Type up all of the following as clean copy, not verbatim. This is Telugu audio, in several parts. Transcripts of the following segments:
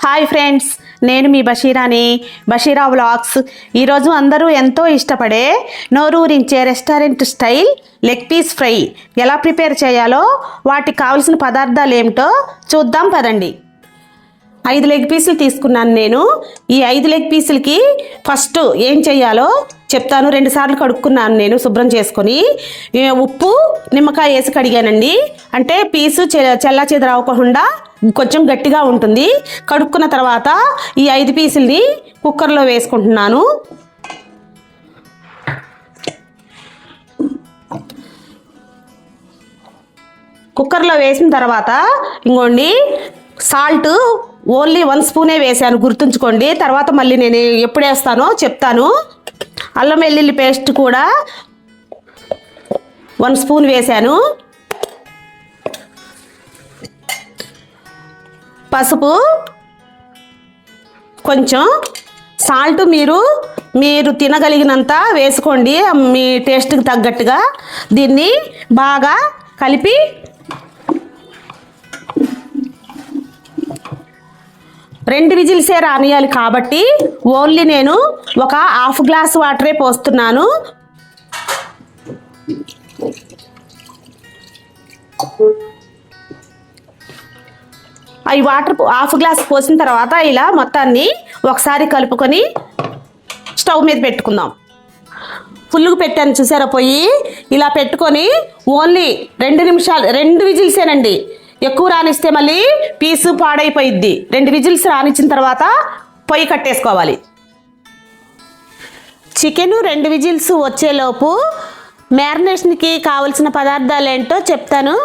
హాయ్ ఫ్రెండ్స్, నేను మీ బషీరాని, బషీరా వ్లాగ్స్. ఈరోజు అందరూ ఎంతో ఇష్టపడే నోరూరించే restaurant style leg piece fry ఎలా ప్రిపేర్ చేయాలో, వాటికి కావలసిన పదార్థాలు ఏమిటో చూద్దాం పదండి. 5 లెగ్ పీసులు తీసుకున్నాను నేను. ఈ 5 లెగ్ పీసులకి ఫస్ట్ ఏం చేయాలో చెప్తాను. 2 సార్లు కడుక్కున్నాను నేను శుభ్రం చేసుకొని. ఉప్పు నిమ్మకాయ వేసి కడిగానండి. అంటే పీసు చెల్లా చెదర అవ్వకుండా కొంచెం గట్టిగా ఉంటుంది. కడుక్కున్న తర్వాత ఈ 5 పీసుల్ని కుక్కర్లో వేసుకుంటున్నాను. కుక్కర్లో వేసిన తర్వాత ఇంకోండి, సాల్ట్ ఓన్లీ 1 స్పూనే వేసాను, గుర్తుంచుకోండి. తర్వాత మళ్ళీ నేను ఎప్పుడు వేస్తానో చెప్తాను. అల్లం వెల్లుల్లి పేస్ట్ కూడా 1 స్పూన్ వేసాను. పసుపు కొంచెం, సాల్ట్ మీరు తినగలిగినంత వేసుకోండి, మీ టేస్ట్కి తగ్గట్టుగా. దీన్ని బాగా కలిపి 2 విజిల్సే రానియాలి కాబట్టి ఓన్లీ నేను ఒక ½ గ్లాస్ వాటరే పోస్తున్నాను. ఈ వాటర్ ½ గ్లాస్ పోసిన తర్వాత ఇలా మొత్తాన్ని ఒకసారి కలుపుకొని స్టవ్ మీద పెట్టుకుందాం. ఫుల్గా పెట్టాను చూసారా పొయ్యి. ఇలా పెట్టుకొని ఓన్లీ 2 నిమిషాలు, 2 విజిల్సేనండి. ఎక్కువ రానిస్తే మళ్ళీ పీసు పాడైపోయిద్ది. 2 విజిల్స్ రానిచ్చిన తర్వాత పొయ్యి కట్టేసుకోవాలి. చికెను 2 విజిల్స్ వచ్చేలోపు మ్యారినేషన్కి కావలసిన పదార్థాలు ఏంటో చెప్తాను.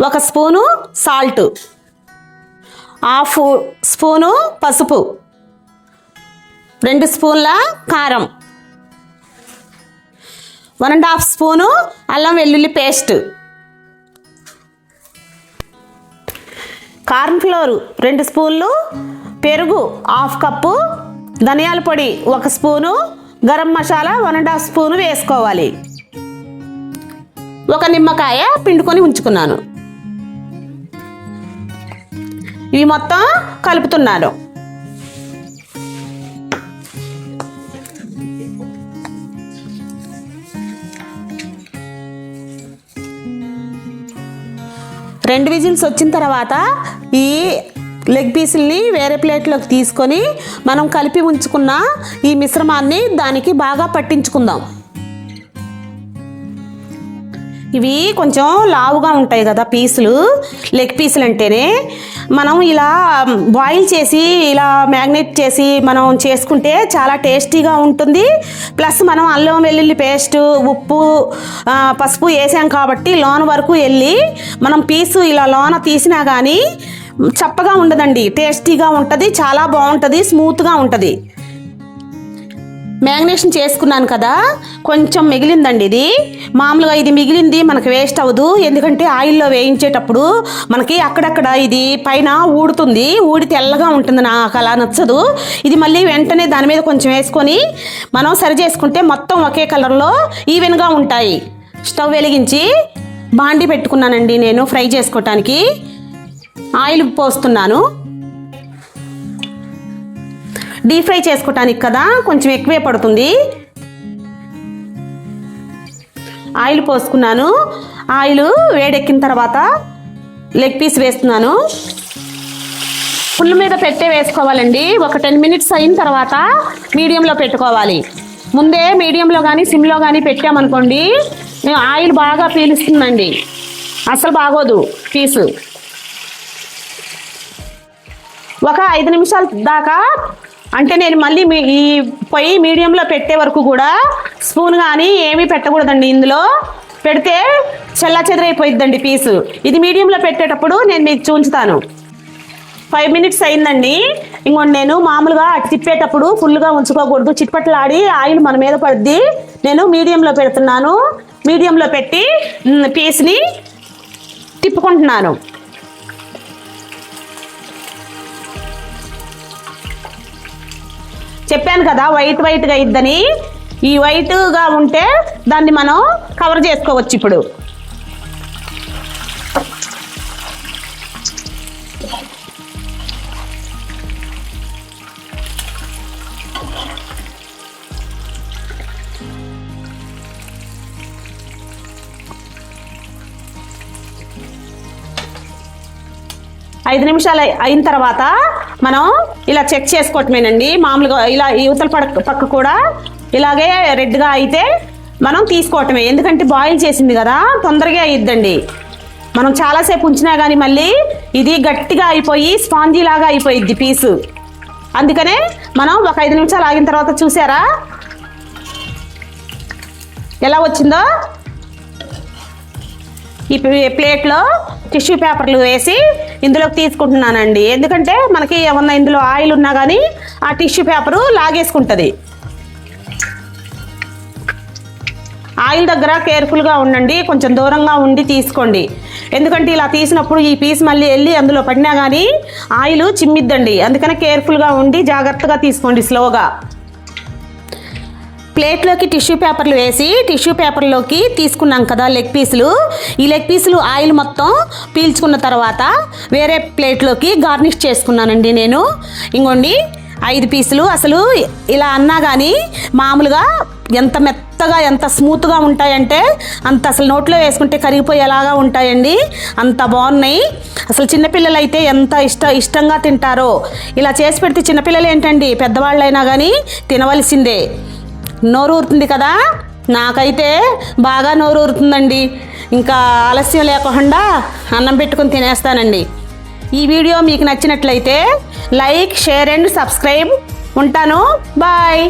1 స్పూను సాల్ట్, ½ స్పూను పసుపు, 2 స్పూన్ల కారం, 1½ స్పూను అల్లం వెల్లుల్లి పేస్ట్, కార్న్ ఫ్లోర్ 2 స్పూన్లు, పెరుగు ½ కప్పు, ధనియాల పొడి 1 స్పూను, గరం మసాలా 1½ స్పూను వేసుకోవాలి. 1 నిమ్మకాయ పిండుకొని ఉంచుకున్నాను. ఇవి మొత్తం కలుపుతున్నాను. రెండు విజిల్స్ వచ్చిన తర్వాత ఈ లెగ్ పీసుల్ని వేరే ప్లేట్లోకి తీసుకొని మనం కలిపి ఉంచుకున్న ఈ మిశ్రమాన్ని దానికి బాగా పట్టించుకుందాం. ఇవి కొంచెం లావుగా ఉంటాయి కదా పీసులు, లెగ్ పీసులు అంటేనే. మనం ఇలా బాయిల్ చేసి ఇలా మ్యాగ్నేట్ చేసి మనం చేసుకుంటే చాలా టేస్టీగా ఉంటుంది. ప్లస్ మనం అల్లం వెల్లుల్లి పేస్ట్, ఉప్పు, పసుపు వేసాం కాబట్టి లోన వరకు వెళ్ళి మనం పీసు ఇలా లోన తీసినా కానీ చప్పగా ఉండదండి, టేస్టీగా ఉంటుంది, చాలా బాగుంటుంది, స్మూత్గా ఉంటుంది. మ్యాగ్నేషన్ చేసుకున్నాను కదా, కొంచెం మిగిలిందండి. ఇది మామూలుగా ఇది మిగిలింది మనకు వేస్ట్ అవ్వదు, ఎందుకంటే ఆయిల్లో వేయించేటప్పుడు మనకి అక్కడక్కడ ఇది పైన ఊడుతుంది, ఊడి తెల్లగా ఉంటుంది. నాకు అలా నచ్చదు. ఇది మళ్ళీ వెంటనే దాని మీద కొంచెం వేసుకొని మనం సరి చేసుకుంటే మొత్తం ఒకే కలర్లో ఈవెన్గా ఉంటాయి. స్టవ్ వెలిగించి బాండి పెట్టుకున్నానండి నేను ఫ్రై చేసుకోవటానికి. ఆయిల్ పోస్తున్నాను. డీప్ ఫ్రై చేసుకోవటానికి కదా కొంచెం ఎక్కువే పడుతుంది. ఆయిల్ పోసుకున్నాను. ఆయిల్ వేడెక్కిన తర్వాత లెగ్ పీస్ వేస్తున్నాను. ఫుల్ మీద పెట్టే వేసుకోవాలండి. ఒక 10 మినిట్స్ అయిన తర్వాత మీడియంలో పెట్టుకోవాలి. ముందే మీడియంలో కానీ సిమ్లో కానీ పెట్టామనుకోండి, ఆయిల్ బాగా పీలుస్తుందండి, అసలు బాగోదు పీసు. ఒక 5 నిమిషాల దాకా, అంటే నేను మళ్ళీ ఈ పొయ్యి మీడియంలో పెట్టే వరకు కూడా స్పూన్ కానీ ఏమీ పెట్టకూడదండి. ఇందులో పెడితే చెల్లా చెదరైపోయిద్దండి పీసు. ఇది మీడియంలో పెట్టేటప్పుడు నేను మీకు చూంచుతాను. 5 మినిట్స్ అయిందండి. ఇంకోటి నేను మామూలుగా తిప్పేటప్పుడు ఫుల్గా ఉంచుకోకూడదు, చిట్పట్లాడి ఆయిల్ మన మీద పడుద్ది. నేను మీడియంలో పెడుతున్నాను. మీడియంలో పెట్టి పీస్ని తిప్పుకుంటున్నాను. చెప్పాను కదా వైట్గా ఇద్దని. ఈ వైట్గా ఉంటే దాన్ని మనం కవర్ చేసుకోవచ్చు. ఇప్పుడు 5 నిమిషాలు అయిన తర్వాత మనం ఇలా చెక్ చేసుకోవటమేనండి. మామూలుగా ఇలా యువతల పక్క కూడా ఇలాగే రెడ్గా అయితే మనం తీసుకోవటమే. ఎందుకంటే బాయిల్ చేసింది కదా, తొందరగా అయిద్దండి. మనం చాలాసేపు ఉంచినా కానీ మళ్ళీ ఇది గట్టిగా అయిపోయి స్పాంజీ లాగా అయిపోయిద్ది పీసు. అందుకనే మనం ఒక 5 నిమిషాలు ఆగిన తర్వాత చూసారా ఎలా వచ్చిందో. ఈ ప్లేట్లో టిష్యూ పేపర్లు వేసి ఇందులోకి తీసుకుంటున్నానండి. ఎందుకంటే మనకి ఏమన్నా ఇందులో ఆయిల్ ఉన్నా కానీ ఆ టిష్యూ పేపరు లాగేసుకుంటుంది. ఆయిల్ దగ్గర కేర్ఫుల్గా ఉండండి, కొంచెం దూరంగా ఉండి తీసుకోండి. ఎందుకంటే ఇలా తీసినప్పుడు ఈ పీస్ మళ్ళీ వెళ్ళి అందులో పడినా కానీ ఆయిల్ చిమ్మిద్దండి. అందుకని కేర్ఫుల్గా ఉండి జాగ్రత్తగా తీసుకోండి స్లోగా. ప్లేట్లోకి టిష్యూ పేపర్లు వేసి టిష్యూ పేపర్లోకి తీసుకున్నాం కదా లెగ్ పీసులు. ఈ లెగ్ పీసులు ఆయిల్ మొత్తం పీల్చుకున్న తర్వాత వేరే ప్లేట్లోకి గార్నిష్ చేసుకున్నానండి నేను. ఇంకోండి 5 పీసులు. అసలు ఇలా అన్నా కానీ మామూలుగా ఎంత మెత్తగా ఎంత స్మూత్గా ఉంటాయంటే అంత అసలు నోట్లో వేసుకుంటే కరిగిపోయేలాగా ఉంటాయండి. అంత బాగున్నాయి. అసలు చిన్నపిల్లలు అయితే ఎంత ఇష్టంగా తింటారో. ఇలా చేసి పెడితే చిన్నపిల్లలు ఏంటండి పెద్దవాళ్ళైనా కానీ తినవలసిందే. నోరు ఊరుతుంది కదా, నాకైతే బాగా నోరు ఊరుతుందండి. ఇంకా ఆలస్యం లేకుండా అన్నం పెట్టుకొని తినేస్తానండి. ఈ వీడియో మీకు నచ్చినట్లయితే లైక్, షేర్ అండ్ సబ్స్క్రైబ్. ఉంటాను. బాయ్.